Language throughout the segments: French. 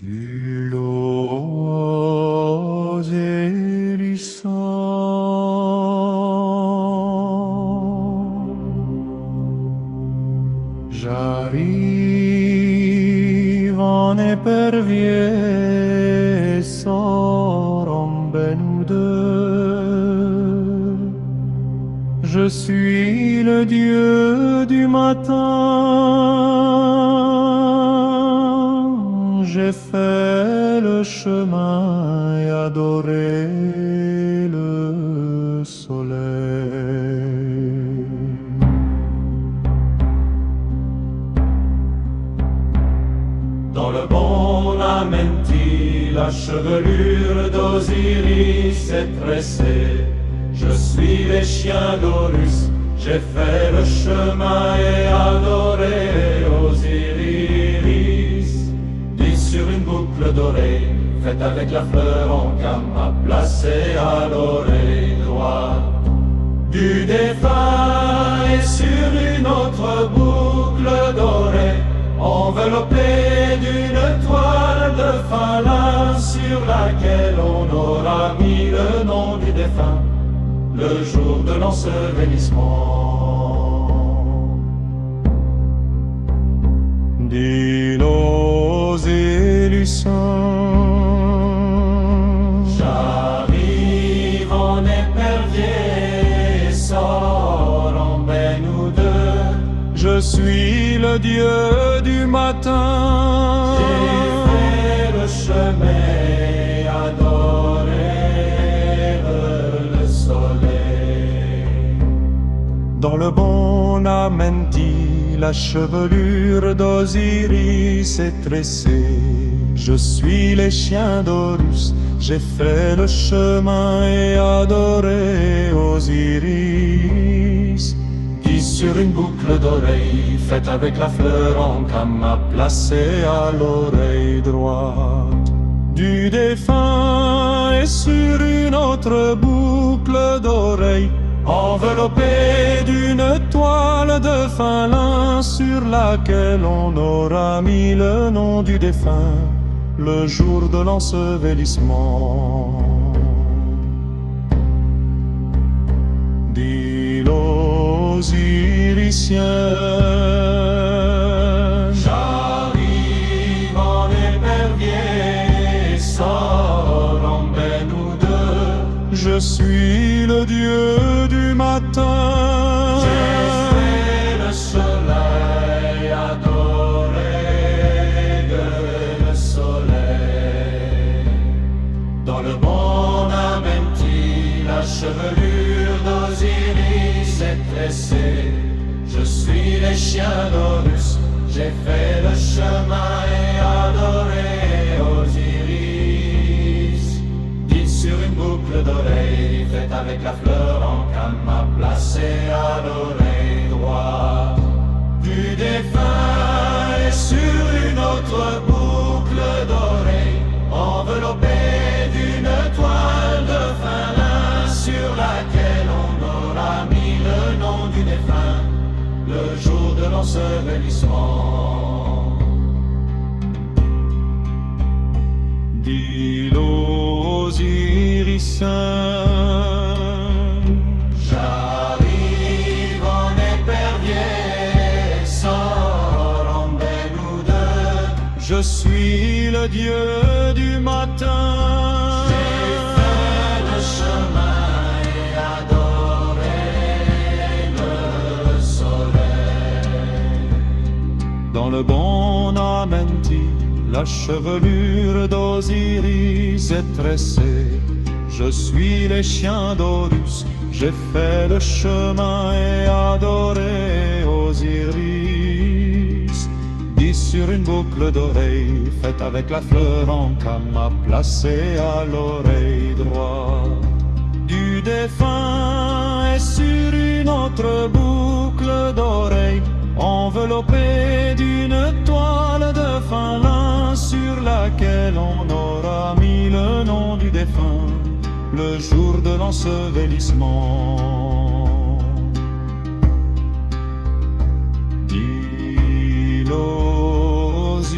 Du lot hérisson, j'arrive en épervier, Sorombe nous deux. Je suis le dieu du matin, j'ai fait le chemin et adoré le soleil. Dans le bon Amenti, la chevelure d'Osiris est tressée. Je suis les chiens d'Horus, j'ai fait le chemin et adoré Osiris. Dit sur une boucle d'oreille, faite avec la fleur en camma, placée à l'oreille droite du défunt, et sur une autre boucle d'oreille, enveloppée d'une toile de fin lin, sur laquelle on aura mis le nom du défunt le jour de l'ensevelissement. Dit l'Osirisson, j'arrive en épervier, Sorombe nous deux. je suis le dieu du matin. J'ai fait le chemin, adoré le soleil. Dans le bon Amenti, la chevelure d'Osiris est tressée. Je suis les chiens d'Horus, j'ai fait le chemin et adoré Osiris. Qui sur une boucle d'oreille, faite avec la fleur en camma, placée à l'oreille droite Du défunt et sur une autre boucle d'oreille, enveloppée d'une toile de fin lin, sur laquelle on aura mis le nom du défunt le jour de l'ensevelissement. Dit l'Osirisien, j'arrive en épervier, Sorombe nous deux. je suis le dieu du matin. J'ai fait le soleil, adoré le soleil. Dans le bon Amenti, la chevelure d'Osiris est tressée. Je suis les chiens d'Horus, j'ai fait le chemin et adoré Osiris. Dit sur une boucle d'oreille, faite avec la fleur en camma, placée à l'oreille droite du défunt, et sur une autre boucle d'oreille, enveloppée d'une toile de fin lin, sur laquelle on aura mis le nom du défunt le jour de l'ensevelissement. Dit l'Osirisien, j'arrive en épervier, Sorombe nous deux. je suis le dieu du matin. J'ai fait le chemin et adoré le soleil. Dans le bon Amenti, la chevelure d'Osiris est tressée. Je suis les chiens d'Horus, j'ai fait le chemin et adoré Osiris. Dit sur une boucle d'oreille, faite avec la fleur en camma, placée à l'oreille droite du défunt, et sur une autre boucle d'oreille, enveloppée d'une toile de fin lin, sur laquelle on aura mis le nom du défunt le jour de l'ensevelissement. Dit l'Osirisien,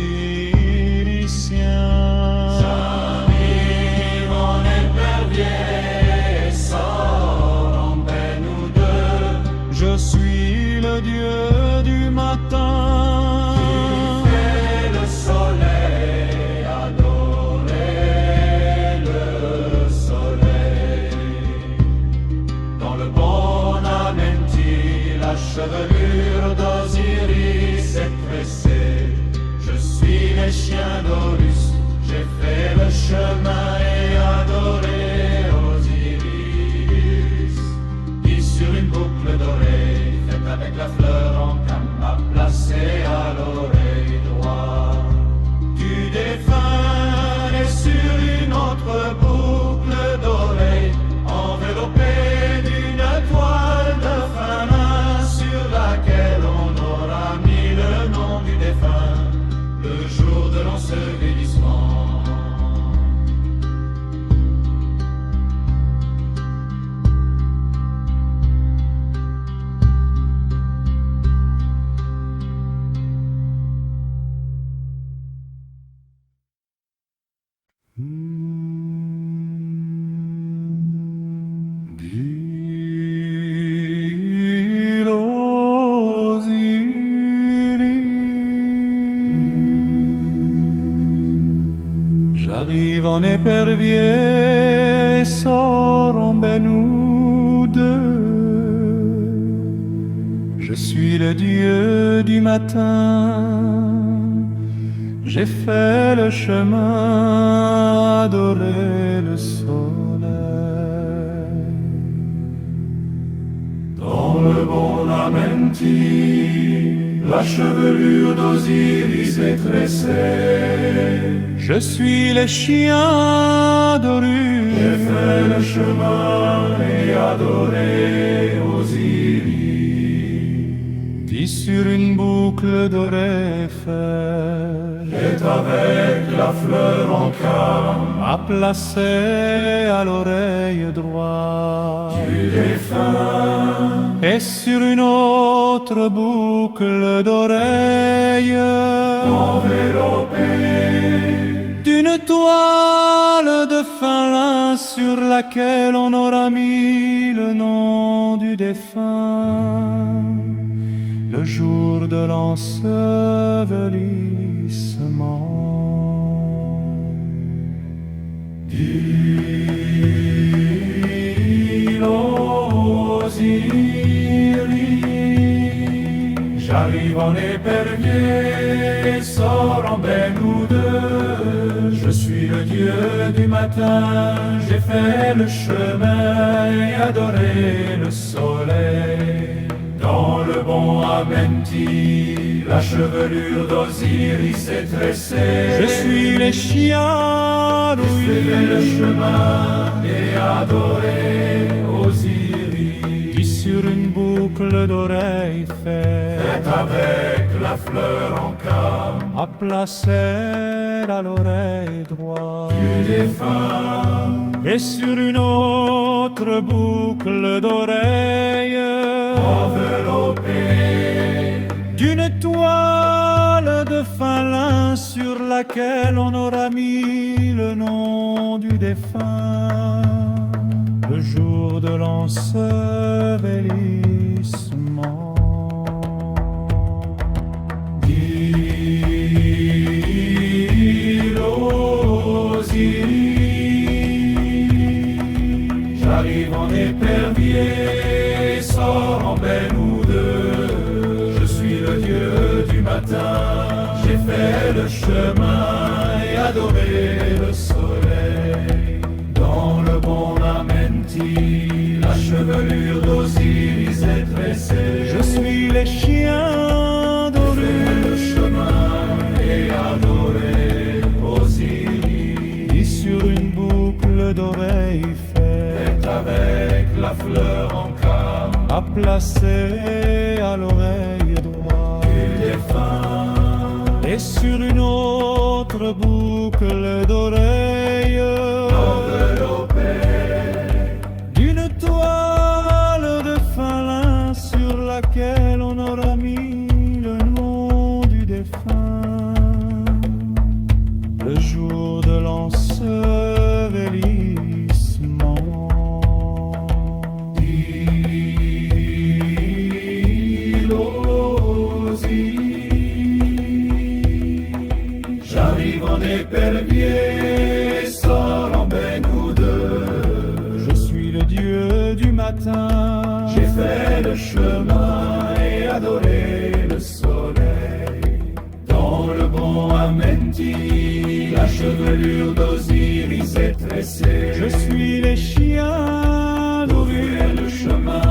J'arrive en épervier, sort en Bénoude. Je suis le Dieu du matin. J'ai fait le chemin, adoré le soleil. Dans le bon Amenti, la chevelure d'Osiris est tressée. Je suis le chien d'Horus. J'ai fait le chemin et adoré Osiris. Dit sur une boucle d'oreille est avec la fleur en calme, à placer à l'oreille droite du défunt. Et sur une autre boucle d'oreille enveloppé d'une toile de fin lin sur laquelle on aura mis le nom du défunt le jour de l'ensevelissement. Dit l'Osiris, j'arrive en épervier, sors en Bénoude. Je suis le Dieu du matin, j'ai fait le chemin et adoré le soleil. Dans le bon Amenti, la chevelure d'Osiris est tressée. Je suis les chiens J'ai fait le chemin et adoré Osiris. qui sur une boucle d'oreille Est avec la fleur en calme à placer à l'oreille droite du défunt. et sur une autre boucle d'oreille Enveloppé d'une toile de fin lin sur laquelle on aura mis le nom du défunt le jour de l'ensevelissement. dit l'Osiris, j'arrive en épervier, sors en Bénoude. Je suis le Dieu du matin, j'ai fait le chemin et adoré le soleil. Dans le bon Amenti, la chevelure d'Osiris est tressée. Je suis les chiens J'ai fait le chemin et adoré Osiris. qui sur une boucle d'oreille Est avec la fleur en calme à placer à l'oreille droite du défunt. et sur une autre boucle d'oreille Enveloppé d'une toile de fin lin sur laquelle on aura mis le nom du défunt le jour de l'ensevelissement. dit l'Osiris, j'arrive en épervier, sors en Bénoude. Je suis le Dieu du matin, J'ai fait le chemin et adoré le soleil. Dans le bon Amenti, la chevelure d'Osiris est tressée. je suis les chiens D'ouvrir le chemin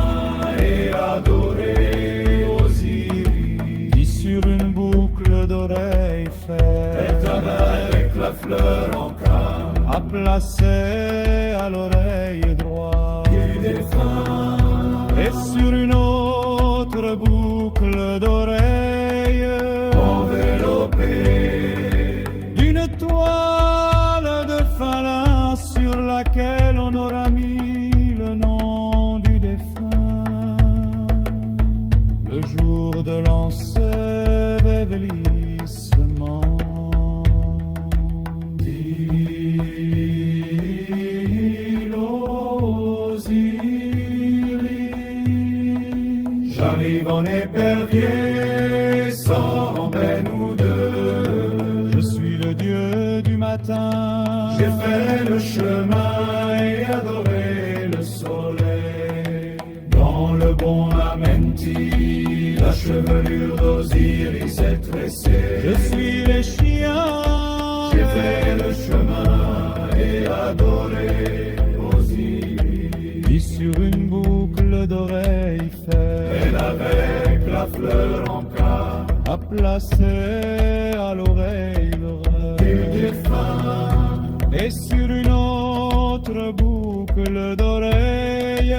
et adorer Osiris. qui sur une boucle d'oreille Est avec la fleur en calme à placer à l'oreille droite du défunt. et sur une autre boucle d'oreille Enveloppé d'une toile de fin lin sur laquelle on aura mis le nom du défunt le jour de l'ensevelissement. dit du matin. J'ai fait le chemin et adoré le soleil. Dans le bon Amenti, la chevelure d'Osiris est tressée. Je suis les chiens. J'ai fait le chemin et adoré Osiris. Vis sur une boucle d'oreille Elle avec la fleur en cas à placer à l'oreille du défunt. et sur une autre boucle d'oreille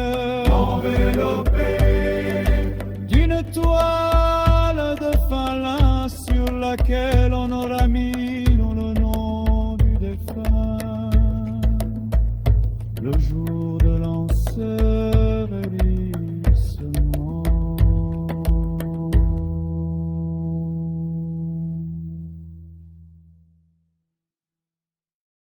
Enveloppé d'une toile